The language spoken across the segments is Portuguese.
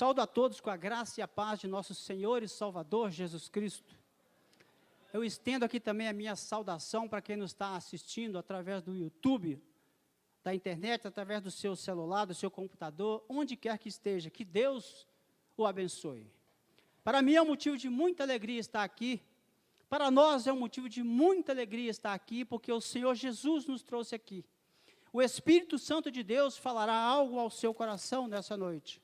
Saúdo a todos com a graça e a paz de nosso Senhor e Salvador Jesus Cristo. Eu estendo aqui também a minha saudação para quem nos está assistindo através do YouTube, da internet, através do seu celular, do seu computador, onde quer que esteja, que Deus o abençoe. Para mim é um motivo de muita alegria estar aqui, para nós é um motivo de muita alegria estar aqui, porque o Senhor Jesus nos trouxe aqui. O Espírito Santo de Deus falará algo ao seu coração nessa noite.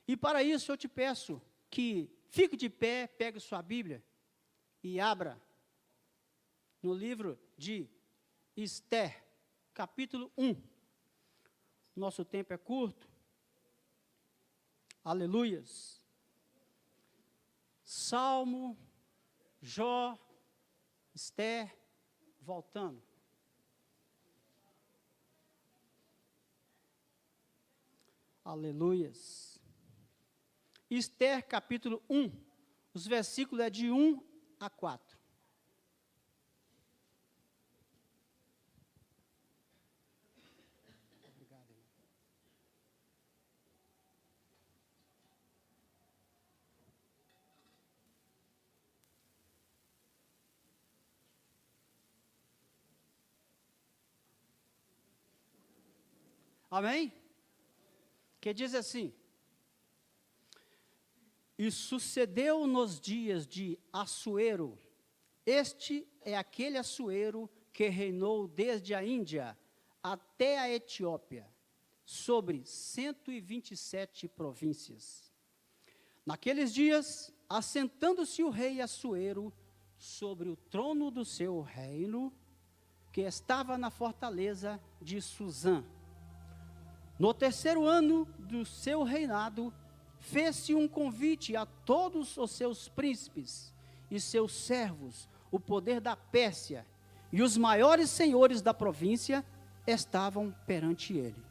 E para isso eu te peço que fique de pé, pegue sua Bíblia e abra no livro de Esther, capítulo 1. Nosso tempo é curto. Aleluias. Salmo, Jó, Esther, voltando. Aleluias. Esther, capítulo 1, os versículos é de 1 a 4. Obrigado, irmão. Amém? Que diz assim: e sucedeu nos dias de Assuero, este é aquele Assuero que reinou desde a Índia até a Etiópia, sobre 127 províncias. Naqueles dias, assentando-se o rei Assuero sobre o trono do seu reino, que estava na fortaleza de Suzã. No terceiro ano do seu reinado, fez-se um convite a todos os seus príncipes e seus servos, o poder da Pérsia, e os maiores senhores da província estavam perante ele,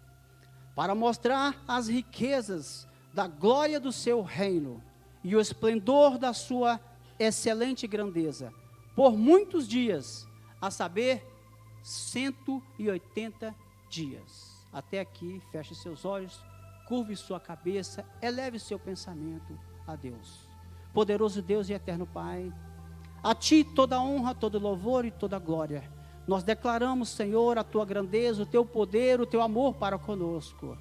para mostrar as riquezas da glória do seu reino e o esplendor da sua excelente grandeza, por muitos dias, a saber, 180 dias. Até aqui, feche seus olhos, curve sua cabeça, eleve seu pensamento a Deus. Poderoso Deus e eterno Pai, a Ti toda honra, todo louvor e toda glória. Nós declaramos, Senhor, a Tua grandeza, o Teu poder, o Teu amor para conosco.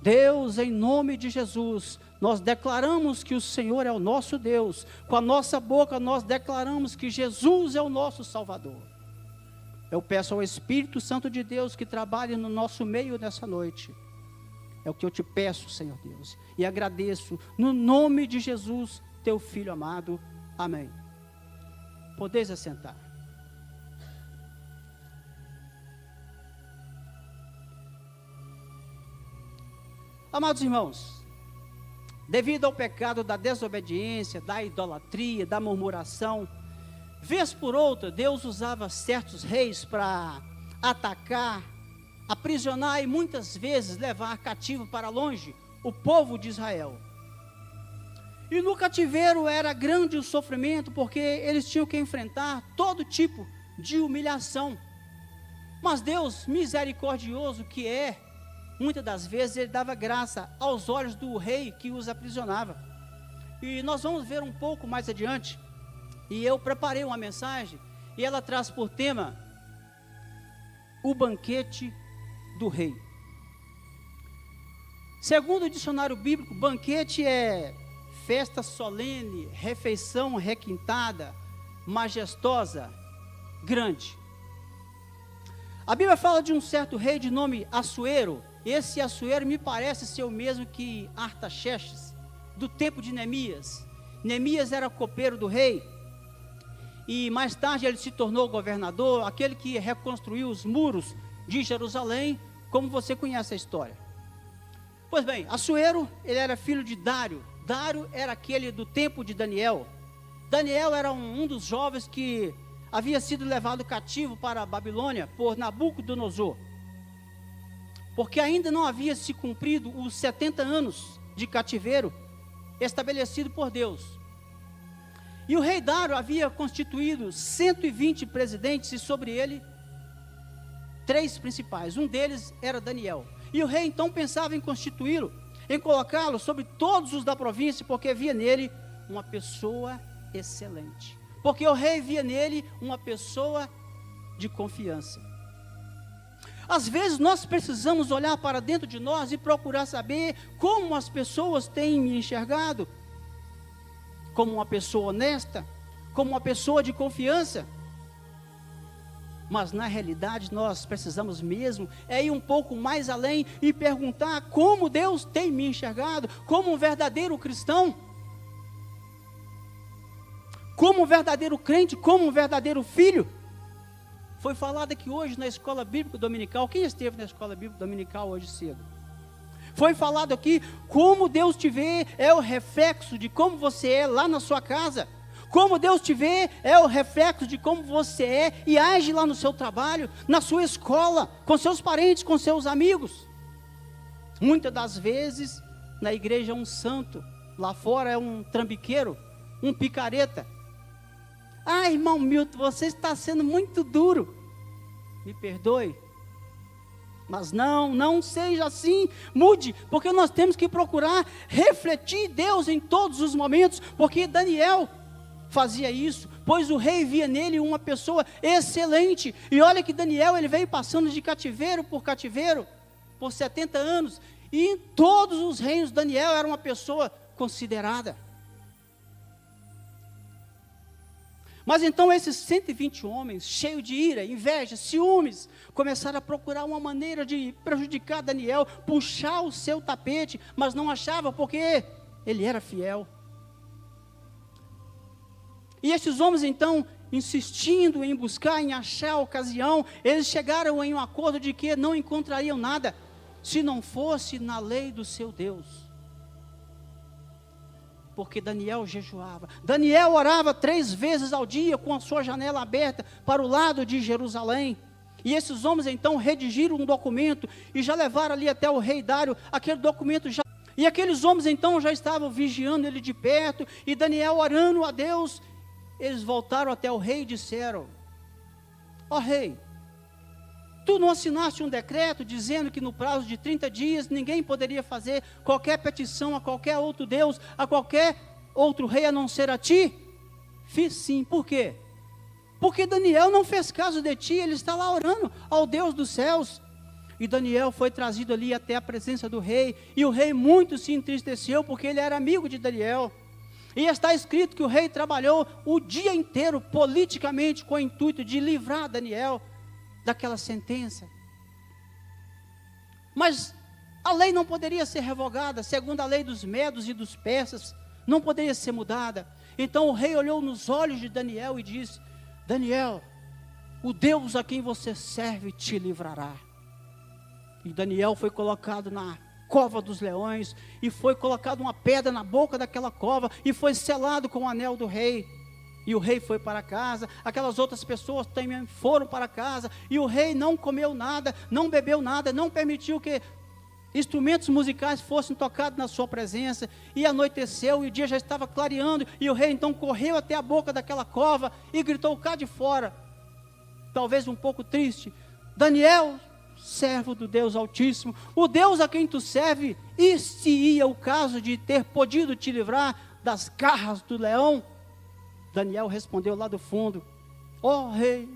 Deus, em nome de Jesus, nós declaramos que o Senhor é o nosso Deus. Com a nossa boca nós declaramos que Jesus é o nosso Salvador. Eu peço ao Espírito Santo de Deus que trabalhe no nosso meio nessa noite. É o que eu te peço, Senhor Deus, e agradeço no nome de Jesus, teu Filho amado. Amém. Podeis assentar. Amados irmãos, devido ao pecado da desobediência, da idolatria, da murmuração, vez por outra, Deus usava certos reis para atacar, aprisionar e muitas vezes levar cativo para longe o povo de Israel. E no cativeiro era grande o sofrimento, porque eles tinham que enfrentar todo tipo de humilhação. Mas Deus, misericordioso que é, muitas das vezes Ele dava graça aos olhos do rei que os aprisionava. E nós vamos ver um pouco mais adiante. E eu preparei uma mensagem, e ela traz por tema o banquete do rei. Segundo o dicionário bíblico, banquete é festa solene, refeição requintada, majestosa, grande. A Bíblia fala de um certo rei de nome Assuero. Esse Assuero me parece ser o mesmo que Artaxerxes, do tempo de Neemias. Neemias era copeiro do rei, e mais tarde ele se tornou governador, aquele que reconstruiu os muros de Jerusalém, como você conhece a história. Pois bem, Assuero, ele era filho de Dário. Dário era aquele do tempo de Daniel. Daniel era um dos jovens que havia sido levado cativo para a Babilônia por Nabucodonosor, porque ainda não havia se cumprido os 70 anos de cativeiro estabelecido por Deus. E o rei Dário havia constituído 120 presidentes, e sobre ele 3 principais, um deles era Daniel. E o rei então pensava em constituí-lo em colocá-lo sobre todos os da província, porque via nele uma pessoa excelente. Porque o rei via nele uma pessoa de confiança. Às vezes nós precisamos olhar para dentro de nós e procurar saber como as pessoas têm me enxergado, como uma pessoa honesta, como uma pessoa de confiança. Mas na realidade nós precisamos mesmo ir um pouco mais além e perguntar como Deus tem me enxergado, como um verdadeiro cristão, como um verdadeiro crente, como um verdadeiro filho. Foi falado aqui hoje na escola bíblica dominical. Quem esteve na escola bíblica dominical hoje cedo? Foi falado aqui como Deus te vê é o reflexo de como você é lá na sua casa. Como Deus te vê é o reflexo de como você é e age lá no seu trabalho, na sua escola, com seus parentes, com seus amigos. Muitas das vezes na igreja é um santo, lá fora é um trambiqueiro, um picareta. Ah, irmão Milton, você está sendo muito duro. Me perdoe. Mas não seja assim. Mude, porque nós temos que procurar refletir Deus em todos os momentos. Porque Daniel fazia isso, pois o rei via nele uma pessoa excelente. E olha que Daniel, ele veio passando de cativeiro por 70 anos. E em todos os reinos, Daniel era uma pessoa considerada. Mas então esses 120 homens, cheios de ira, inveja, ciúmes, começaram a procurar uma maneira de prejudicar Daniel, puxar o seu tapete, mas não achavam porque ele era fiel. E esses homens então, insistindo em buscar, em achar a ocasião, eles chegaram em um acordo de que não encontrariam nada, se não fosse na lei do seu Deus. Porque Daniel jejuava. Daniel orava 3 vezes ao dia com a sua janela aberta para o lado de Jerusalém. E esses homens então redigiram um documento e já levaram ali até o rei Dário, aquele documento já. E aqueles homens então já estavam vigiando ele de perto, e Daniel orando a Deus. Eles voltaram até o rei e disseram: ó rei, tu não assinaste um decreto dizendo que no prazo de 30 dias ninguém poderia fazer qualquer petição a qualquer outro Deus, a qualquer outro rei a não ser a ti? Fiz sim. Por quê? Porque Daniel não fez caso de ti, ele está lá orando ao Deus dos céus. E Daniel foi trazido ali até a presença do rei, e o rei muito se entristeceu, porque ele era amigo de Daniel. E está escrito que o rei trabalhou o dia inteiro politicamente com o intuito de livrar Daniel daquela sentença. Mas a lei não poderia ser revogada, segundo a lei dos medos e dos persas, não poderia ser mudada. Então o rei olhou nos olhos de Daniel e disse: Daniel, o Deus a quem você serve te livrará. E Daniel foi colocado na cova dos leões, e foi colocado uma pedra na boca daquela cova, e foi selado com o anel do rei. E o rei foi para casa, aquelas outras pessoas também foram para casa, e o rei não comeu nada, não bebeu nada, não permitiu que instrumentos musicais fossem tocados na sua presença. E anoiteceu, e o dia já estava clareando, e o rei então correu até a boca daquela cova, e gritou cá de fora, talvez um pouco triste: Daniel, servo do Deus Altíssimo, o Deus a quem tu serve, e se ia o caso de ter podido te livrar das garras do leão? Daniel respondeu lá do fundo: ó rei,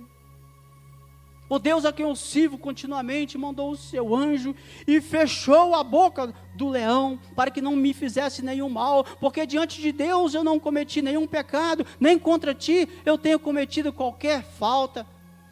o Deus a quem eu sirvo continuamente mandou o seu anjo e fechou a boca do leão, para que não me fizesse nenhum mal, porque diante de Deus eu não cometi nenhum pecado, nem contra ti eu tenho cometido qualquer falta.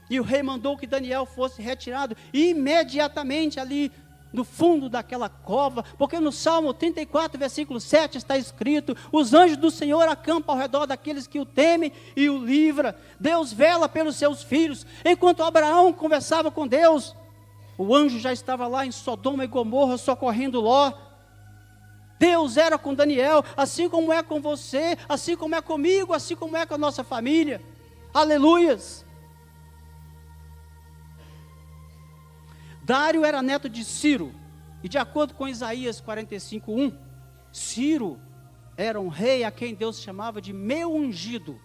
E o rei mandou que Daniel fosse retirado imediatamente ali no fundo daquela cova, porque no Salmo 34, versículo 7 está escrito: os anjos do Senhor acampam ao redor daqueles que o temem e o livra. Deus vela pelos seus filhos. Enquanto Abraão conversava com Deus, o anjo já estava lá em Sodoma e Gomorra socorrendo Ló. Deus era com Daniel, assim como é com você, assim como é comigo, assim como é com a nossa família. Aleluias. Dário era neto de Ciro, e de acordo com Isaías 45:1, Ciro era um rei a quem Deus chamava de meu ungido.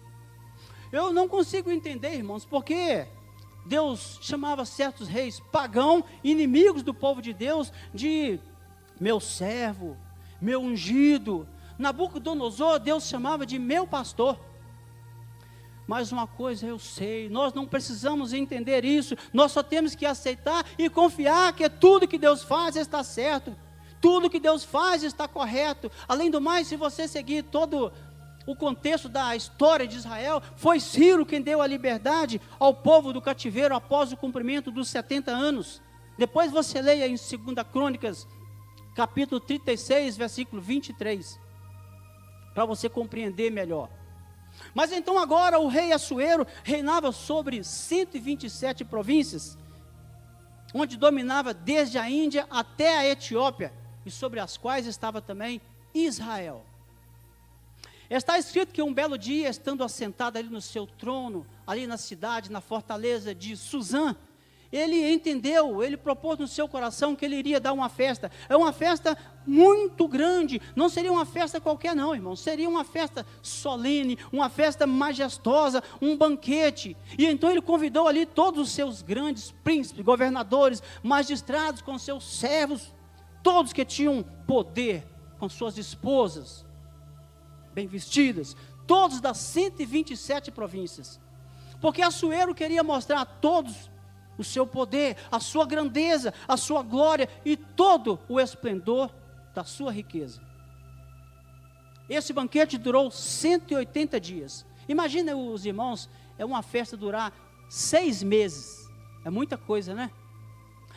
Eu não consigo entender, irmãos, porque Deus chamava certos reis pagãos, inimigos do povo de Deus, de meu servo, meu ungido. Nabucodonosor, Deus chamava de meu pastor. Mas uma coisa eu sei, nós não precisamos entender isso, nós só temos que aceitar e confiar que tudo que Deus faz está certo, tudo que Deus faz está correto. Além do mais, se você seguir todo o contexto da história de Israel, foi Ciro quem deu a liberdade ao povo do cativeiro após o cumprimento dos 70 anos. Depois você leia em 2 Crônicas, capítulo 36, versículo 23, para você compreender melhor. Mas então agora o rei Assuero reinava sobre 127 províncias, onde dominava desde a Índia até a Etiópia, e sobre as quais estava também Israel. Está escrito que um belo dia, estando assentado ali no seu trono, ali na cidade, na fortaleza de Suzã, ele entendeu, ele propôs no seu coração que ele iria dar uma festa. É uma festa muito grande, não seria uma festa qualquer não, irmão, seria uma festa solene, uma festa majestosa, um banquete. E então ele convidou ali todos os seus grandes príncipes, governadores, magistrados com seus servos, todos que tinham poder, com suas esposas, bem vestidas, todos das 127 províncias, porque Assuero queria mostrar a todos o seu poder, a sua grandeza, a sua glória e todo o esplendor da sua riqueza. Esse banquete durou 180 dias. Imagina os irmãos, é uma festa durar 6 meses, é muita coisa, né?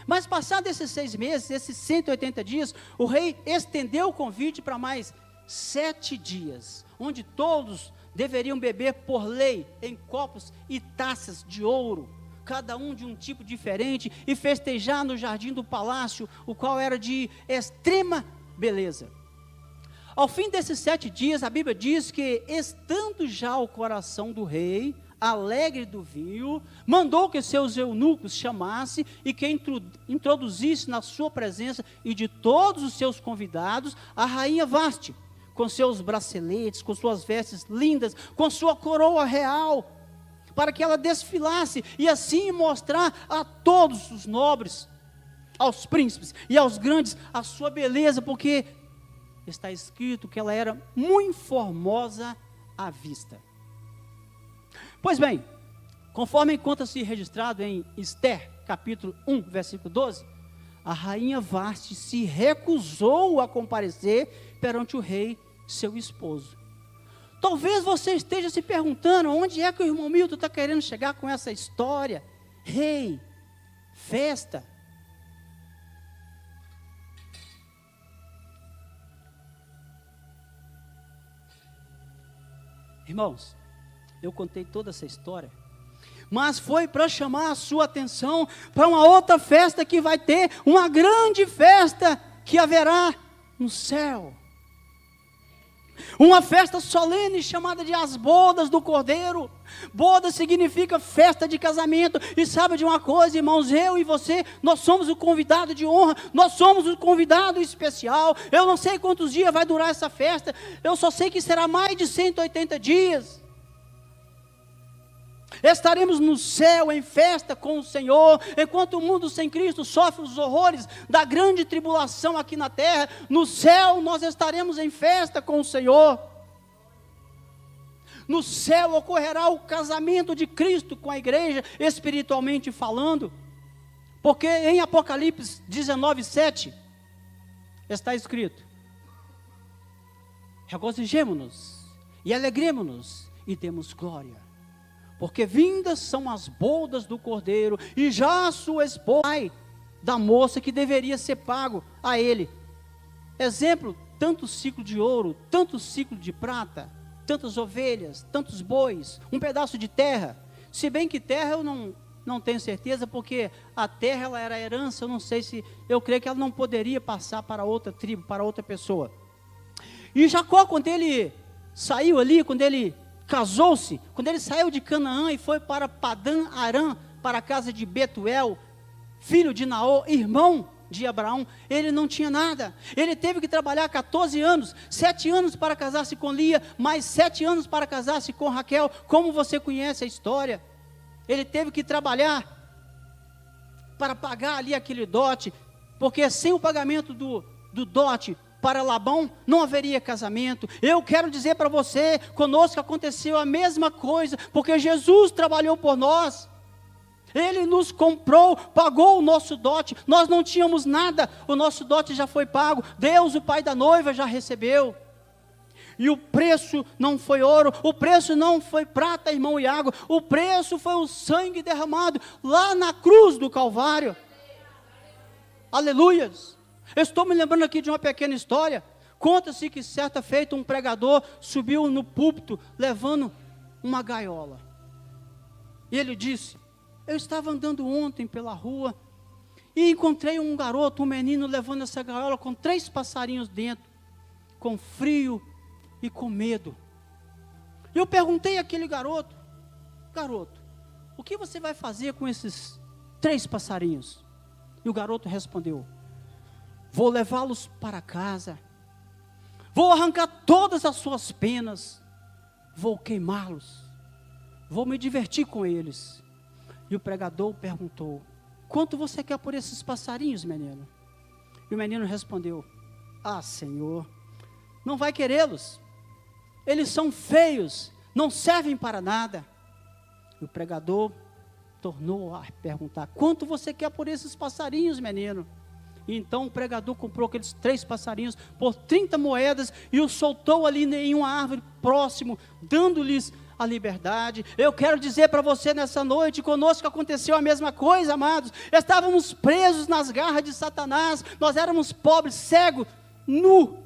Mas passados esses 6 meses, esses 180 dias, o rei estendeu o convite para mais 7 dias, onde todos deveriam beber por lei em copos e taças de ouro, cada um de um tipo diferente, e festejar no jardim do palácio, o qual era de extrema beleza. Ao fim desses 7 dias, a Bíblia diz que, estando já o coração do rei alegre do vinho, mandou que seus eunucos chamasse e que introduzisse na sua presença e de todos os seus convidados a rainha Vaste, com seus braceletes, com suas vestes lindas, com sua coroa real, para que ela desfilasse e assim mostrar a todos os nobres, aos príncipes e aos grandes a sua beleza, porque está escrito que ela era muito formosa à vista. Pois bem, conforme encontra-se registrado em Ester, capítulo 1, versículo 12, a rainha Vaste se recusou a comparecer perante o rei, seu esposo. Talvez você esteja se perguntando, onde é que o irmão Milton está querendo chegar com essa história? Rei, festa. Irmãos, eu contei toda essa história, mas foi para chamar a sua atenção para uma outra festa que vai ter, uma grande festa que haverá no céu. Uma festa solene chamada de as bodas do Cordeiro. Boda significa festa de casamento. E sabe de uma coisa, irmãos, eu e você, nós somos o convidado de honra, nós somos o convidado especial. Eu não sei quantos dias vai durar essa festa, eu só sei que será mais de 180 dias. Estaremos no céu em festa com o Senhor, enquanto o mundo sem Cristo sofre os horrores da grande tribulação aqui na terra. No céu nós estaremos em festa com o Senhor. No céu ocorrerá o casamento de Cristo com a igreja, espiritualmente falando, porque em Apocalipse 19:7 está escrito: regozijemo-nos e alegremo-nos e demos glória, porque vindas são as bodas do Cordeiro, e já a sua esposa, pai da moça que deveria ser pago a ele. Exemplo, tanto ciclo de ouro, tanto ciclo de prata, tantas ovelhas, tantos bois, um pedaço de terra. Se bem que terra eu não tenho certeza, porque a terra ela era herança, eu creio que ela não poderia passar para outra tribo, para outra pessoa. E Jacó, quando ele saiu ali, quando ele casou-se, quando ele saiu de Canaã e foi para Padã Arã, para a casa de Betuel, filho de Naor, irmão de Abraão, ele não tinha nada. Ele teve que trabalhar 14 anos, 7 anos para casar-se com Lia, mais 7 anos para casar-se com Raquel, como você conhece a história. Ele teve que trabalhar para pagar ali aquele dote, porque sem o pagamento do dote, para Labão não haveria casamento. Eu quero dizer para você, conosco aconteceu a mesma coisa, porque Jesus trabalhou por nós. Ele nos comprou, pagou o nosso dote. Nós não tínhamos nada, o nosso dote já foi pago. Deus, o pai da noiva, já recebeu. E o preço não foi ouro, o preço não foi prata, irmão Iago. O preço foi o sangue derramado lá na cruz do Calvário. Aleluias. Eu estou me lembrando aqui de uma pequena história. Conta-se que certa feita um pregador subiu no púlpito levando uma gaiola. E ele disse: eu estava andando ontem pela rua e encontrei um garoto, um menino levando essa gaiola com 3 passarinhos dentro, com frio e com medo. E eu perguntei àquele garoto: garoto, o que você vai fazer com esses 3 passarinhos? E o garoto respondeu: vou levá-los para casa, vou arrancar todas as suas penas, vou queimá-los, vou me divertir com eles. E o pregador perguntou: quanto você quer por esses passarinhos, menino? E o menino respondeu: ah, Senhor, não vai querê-los, eles são feios, não servem para nada. E o pregador tornou a perguntar: quanto você quer por esses passarinhos, menino? E então o pregador comprou aqueles 3 passarinhos por 30 moedas e os soltou ali em uma árvore próximo, dando-lhes a liberdade. Eu quero dizer para você nessa noite, conosco aconteceu a mesma coisa, amados. Estávamos presos nas garras de Satanás, nós éramos pobres, cegos, nu,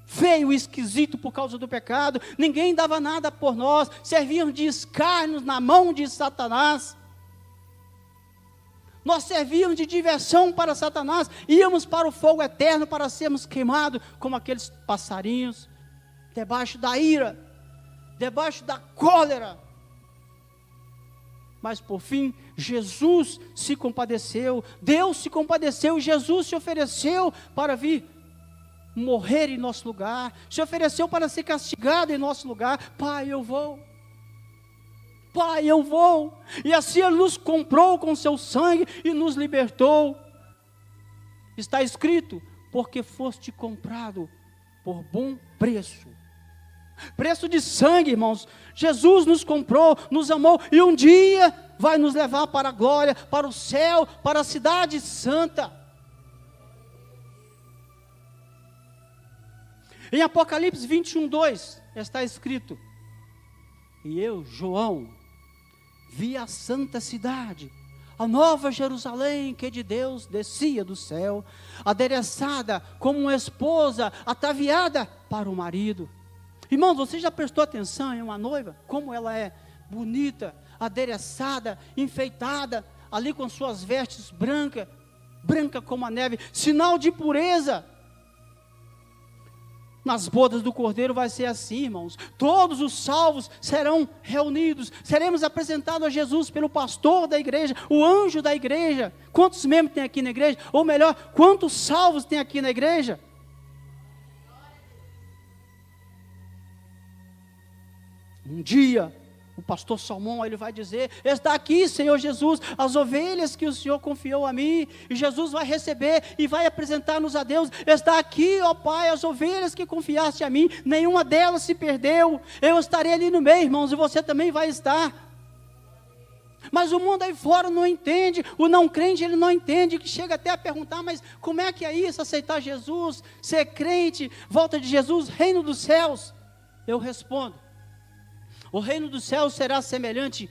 feio e esquisito por causa do pecado. Ninguém dava nada por nós, servíamos de escárnios na mão de Satanás. Nós servíamos de diversão para Satanás, íamos para o fogo eterno para sermos queimados como aqueles passarinhos, debaixo da ira, debaixo da cólera. Mas por fim, Jesus se compadeceu, Deus se compadeceu, Jesus se ofereceu para vir morrer em nosso lugar, se ofereceu para ser castigado em nosso lugar. Pai, eu vou. Pai, eu vou. E assim Ele nos comprou com seu sangue e nos libertou. Está escrito: porque foste comprado por bom preço. Preço de sangue, irmãos. Jesus nos comprou, nos amou e um dia vai nos levar para a glória, para o céu, para a cidade santa. Em Apocalipse 21:2 está escrito: e eu, João, vi a santa cidade, a nova Jerusalém, que de Deus descia do céu, adereçada como uma esposa ataviada para o marido. Irmãos, você já prestou atenção em uma noiva? Como ela é bonita, adereçada, enfeitada, ali com suas vestes brancas, branca como a neve, sinal de pureza. Nas bodas do Cordeiro vai ser assim, irmãos. Todos os salvos serão reunidos. Seremos apresentados a Jesus pelo pastor da igreja, o anjo da igreja. Quantos membros tem aqui na igreja? Ou melhor, quantos salvos tem aqui na igreja? Um dia, o pastor Salmão, ele vai dizer: está aqui, Senhor Jesus, as ovelhas que o Senhor confiou a mim. E Jesus vai receber e vai apresentar-nos a Deus: está aqui, ó Pai, as ovelhas que confiaste a mim, nenhuma delas se perdeu. Eu estarei ali no meio, irmãos, e você também vai estar. Mas o mundo aí fora não entende, o não crente ele não entende, que chega até a perguntar: mas como é que é isso, aceitar Jesus, ser crente, volta de Jesus, reino dos céus? Eu respondo: o reino dos céus será semelhante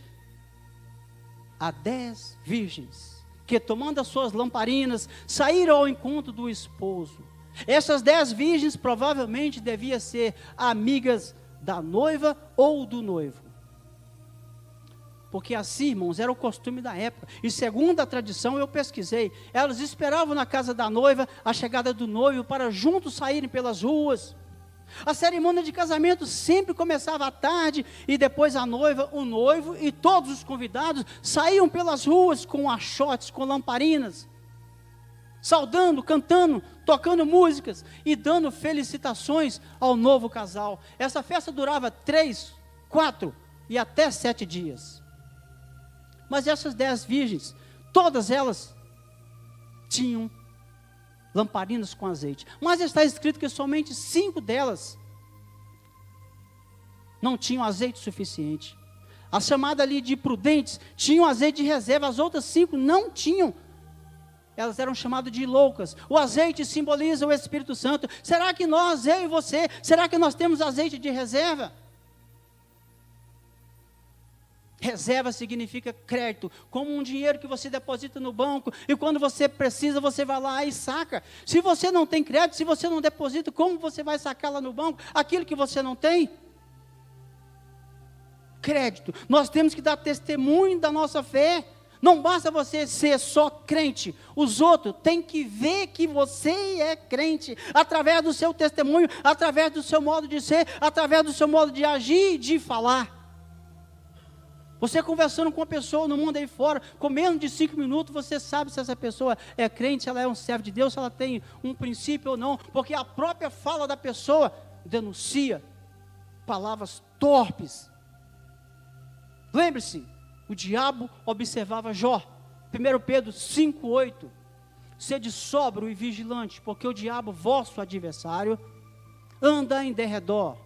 a 10 virgens, que tomando as suas lamparinas, saíram ao encontro do esposo. Essas 10 virgens provavelmente deviam ser amigas da noiva ou do noivo. Porque assim, irmãos, era o costume da época. E segundo a tradição, eu pesquisei, elas esperavam na casa da noiva a chegada do noivo para juntos saírem pelas ruas. A cerimônia de casamento sempre começava à tarde e depois a noiva, o noivo e todos os convidados saíam pelas ruas com achotes, com lamparinas, saudando, cantando, tocando músicas e dando felicitações ao novo casal. Essa festa durava 3, 4 e até 7 dias. Mas essas 10 virgens, todas elas tinham lamparinas com azeite. Mas está escrito que somente 5 delas não tinham azeite suficiente. A chamada ali de prudentes tinham azeite de reserva, as outras 5 não tinham. Elas eram chamadas de loucas. O azeite simboliza o Espírito Santo. Será que nós, eu e você, será que nós temos azeite de reserva? Reserva significa crédito, como um dinheiro que você deposita no banco, e quando você precisa, você vai lá e saca. Se você não tem crédito, se você não deposita, como você vai sacar lá no banco aquilo que você não tem? Crédito. Nós temos que dar testemunho da nossa fé. Não basta você ser só crente, os outros têm que ver que você é crente, através do seu testemunho, através do seu modo de ser, através do seu modo de agir e de falar. Você conversando com uma pessoa no mundo aí fora, com menos de 5 minutos, você sabe se essa pessoa é crente, se ela é um servo de Deus, se ela tem um princípio ou não, porque a própria fala da pessoa denuncia palavras torpes. Lembre-se, o diabo observava Jó, 1 Pedro 5,8, sede sóbrio e vigilante, porque o diabo, vosso adversário, anda em derredor,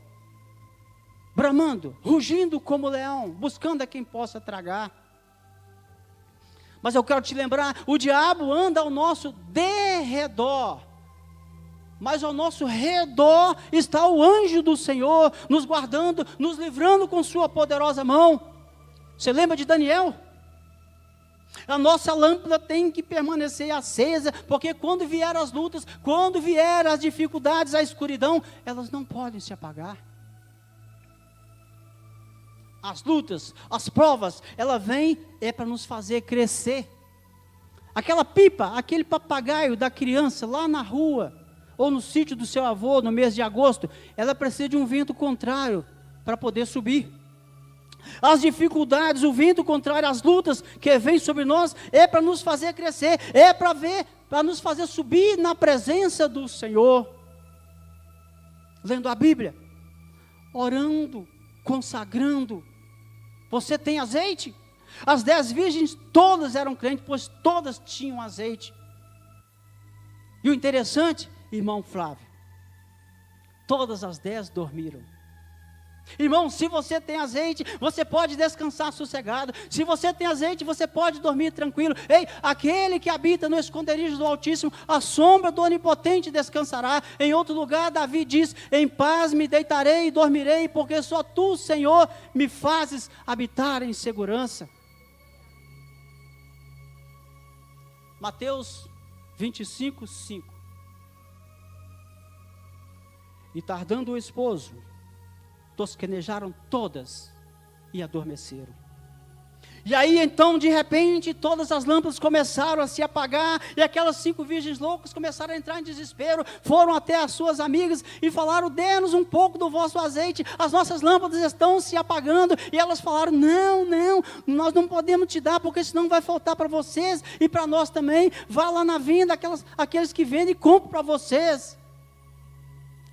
bramando, rugindo como leão, buscando a quem possa tragar. Mas eu quero te lembrar, o diabo anda ao nosso derredor, mas ao nosso redor está o anjo do Senhor, nos guardando, nos livrando com sua poderosa mão. Você lembra de Daniel? A nossa lâmpada tem que permanecer acesa, porque quando vier as lutas, quando vier as dificuldades, a escuridão, elas não podem se apagar. As lutas, as provas, ela vem para nos fazer crescer. Aquela pipa, aquele papagaio da criança lá na rua, ou no sítio do seu avô, no mês de agosto, ela precisa de um vento contrário para poder subir. As dificuldades, o vento contrário, as lutas que vêm sobre nós, é para nos fazer crescer, é para nos fazer subir na presença do Senhor. Lendo a Bíblia, orando, consagrando. Você tem azeite? As 10 virgens, todas eram crentes, pois todas tinham azeite. E o interessante, irmão Flávio, todas as 10 dormiram. Irmão, se você tem azeite, você pode descansar sossegado. Se você tem azeite, você pode dormir tranquilo. Ei, aquele que habita no esconderijo do Altíssimo, a sombra do Onipotente descansará. Em outro lugar, Davi diz: em paz me deitarei e dormirei, porque só tu, Senhor, me fazes habitar em segurança. Mateus 25, 5. E tardando o esposo, tosquenejaram todas e adormeceram. E aí então, de repente, todas as lâmpadas começaram a se apagar, e aquelas 5 virgens loucas começaram a entrar em desespero, foram até as suas amigas e falaram: dê-nos um pouco do vosso azeite, as nossas lâmpadas estão se apagando. E elas falaram: não, nós não podemos te dar, porque senão vai faltar para vocês e para nós também. Vá lá na venda, aqueles que vendem, e compre para vocês.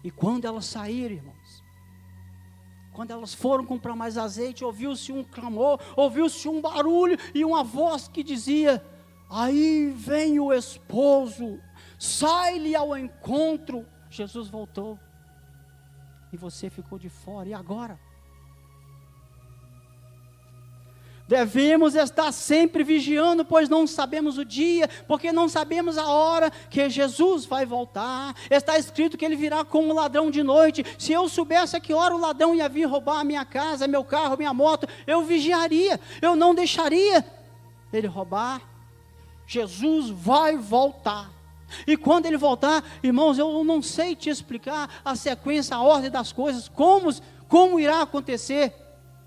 E quando elas saíram, irmãos, quando elas foram comprar mais azeite, ouviu-se um clamor, ouviu-se um barulho e uma voz que dizia: aí vem o esposo, sai-lhe ao encontro. Jesus voltou e você ficou de fora. E agora? Devemos estar sempre vigiando, pois não sabemos o dia, porque não sabemos a hora que Jesus vai voltar. Está escrito que ele virá como um ladrão de noite. Se eu soubesse a que hora o ladrão ia vir roubar a minha casa, meu carro, minha moto, eu vigiaria, eu não deixaria ele roubar. Jesus vai voltar. E quando ele voltar, irmãos, eu não sei te explicar a sequência, a ordem das coisas, como irá acontecer.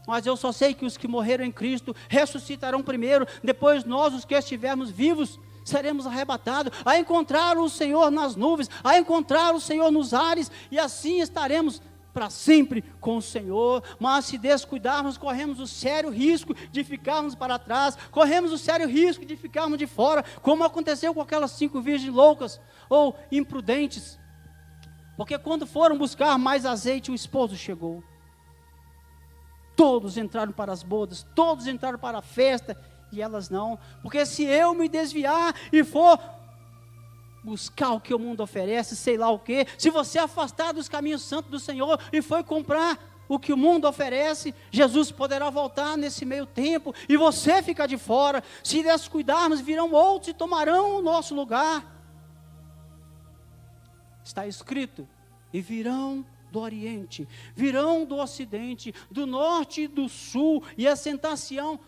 Mas eu só sei que os que morreram em Cristo ressuscitarão primeiro, depois nós, os que estivermos vivos, seremos arrebatados, a encontrar o Senhor nas nuvens, a encontrar o Senhor nos ares, e assim estaremos para sempre com o Senhor. Mas se descuidarmos, corremos o sério risco de ficarmos para trás, corremos o sério risco de ficarmos de fora, como aconteceu com aquelas 5 virgens loucas, ou imprudentes, porque quando foram buscar mais azeite, o esposo chegou. Todos entraram para as bodas, todos entraram para a festa, e elas não. Porque se eu me desviar e for buscar o que o mundo oferece, sei lá o quê, se você afastar dos caminhos santos do Senhor e foi comprar o que o mundo oferece, Jesus poderá voltar nesse meio tempo e você ficar de fora. Se descuidarmos, virão outros e tomarão o nosso lugar. Está escrito: e virão do Oriente, virão do Ocidente, do Norte e do Sul, e assentar-se-ão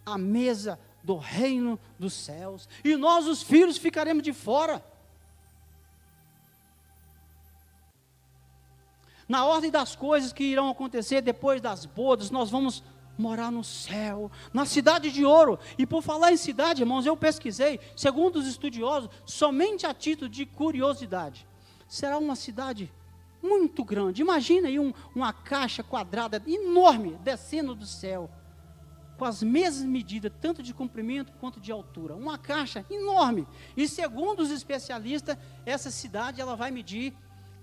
à mesa do reino dos céus, e nós os filhos ficaremos de fora. Na ordem das coisas que irão acontecer depois das bodas, nós vamos morar no céu, na cidade de ouro. E por falar em cidade, irmãos, eu pesquisei, segundo os estudiosos, somente a título de curiosidade, será uma cidade muito grande. Imagina aí uma caixa quadrada enorme descendo do céu, com as mesmas medidas, tanto de comprimento quanto de altura. Uma caixa enorme. E segundo os especialistas, essa cidade ela vai medir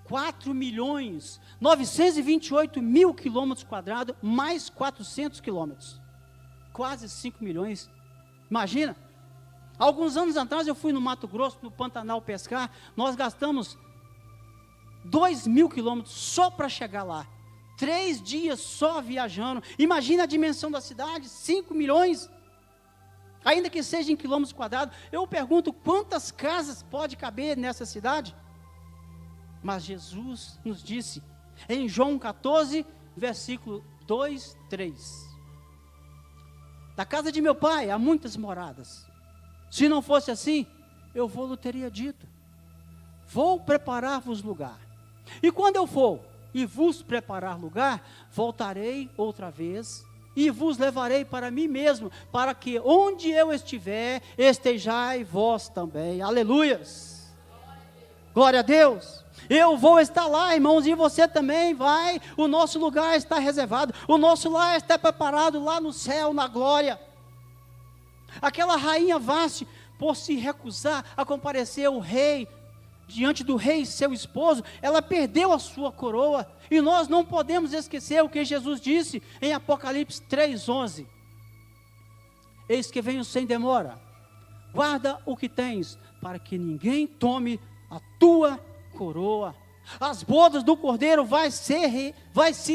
4.928.000 quilômetros quadrados, mais 400 quilômetros. Quase 5 milhões. Imagina. Alguns anos atrás eu fui no Mato Grosso, no Pantanal pescar. Nós gastamos 2.000 quilômetros só para chegar lá. 3 dias só viajando. Imagina a dimensão da cidade, 5 milhões. Ainda que seja em quilômetros quadrados. Eu pergunto, quantas casas pode caber nessa cidade? Mas Jesus nos disse, em João 14, versículo 2, 3. Da casa de meu pai há muitas moradas. Se não fosse assim, eu vou-lhe teria dito. Vou preparar-vos lugar. E quando eu for e vos preparar lugar, voltarei outra vez e vos levarei para mim mesmo, para que onde eu estiver, estejai vós também. Aleluias! Glória a Deus! Eu vou estar lá, irmãos, e você também vai. O nosso lugar está reservado, o nosso lar está preparado lá no céu, na glória. Aquela rainha Vasti, por se recusar a comparecer ao rei, diante do rei, seu esposo, ela perdeu a sua coroa. E nós não podemos esquecer o que Jesus disse em Apocalipse 3:11. Eis que venho sem demora, guarda o que tens, para que ninguém tome a tua coroa. As bodas do Cordeiro vai se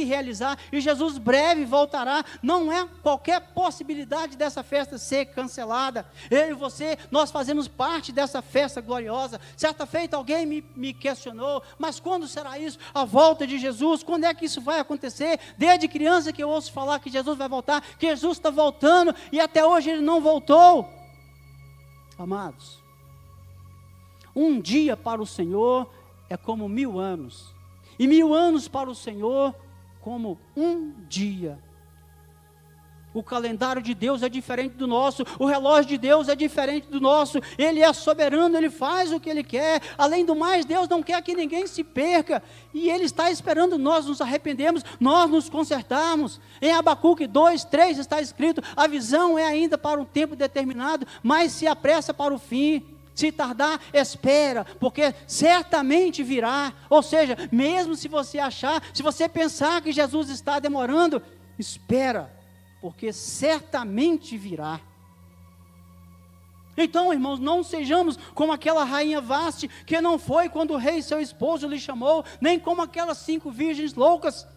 realizar, e Jesus breve voltará. Não é qualquer possibilidade dessa festa ser cancelada. Eu e você, nós fazemos parte dessa festa gloriosa. Certa feita alguém me questionou, mas quando será isso? A volta de Jesus, quando é que isso vai acontecer? Desde criança que eu ouço falar que Jesus vai voltar, que Jesus está voltando, e até hoje Ele não voltou. Amados, um dia para o Senhor é como 1000 anos, e 1000 anos para o Senhor como um dia. O calendário de Deus é diferente do nosso, o relógio de Deus é diferente do nosso. Ele é soberano, Ele faz o que Ele quer. Além do mais, Deus não quer que ninguém se perca, e Ele está esperando nós nos arrependermos, nós nos consertarmos. Em Abacuque 2:3 está escrito: a visão é ainda para um tempo determinado, mas se apressa para o fim. Se tardar, espera, porque certamente virá. Ou seja, mesmo se você achar, se você pensar que Jesus está demorando, espera, porque certamente virá. Então, irmãos, não sejamos como aquela rainha Vasti, que não foi quando o rei seu esposo lhe chamou, nem como aquelas 5 virgens loucas.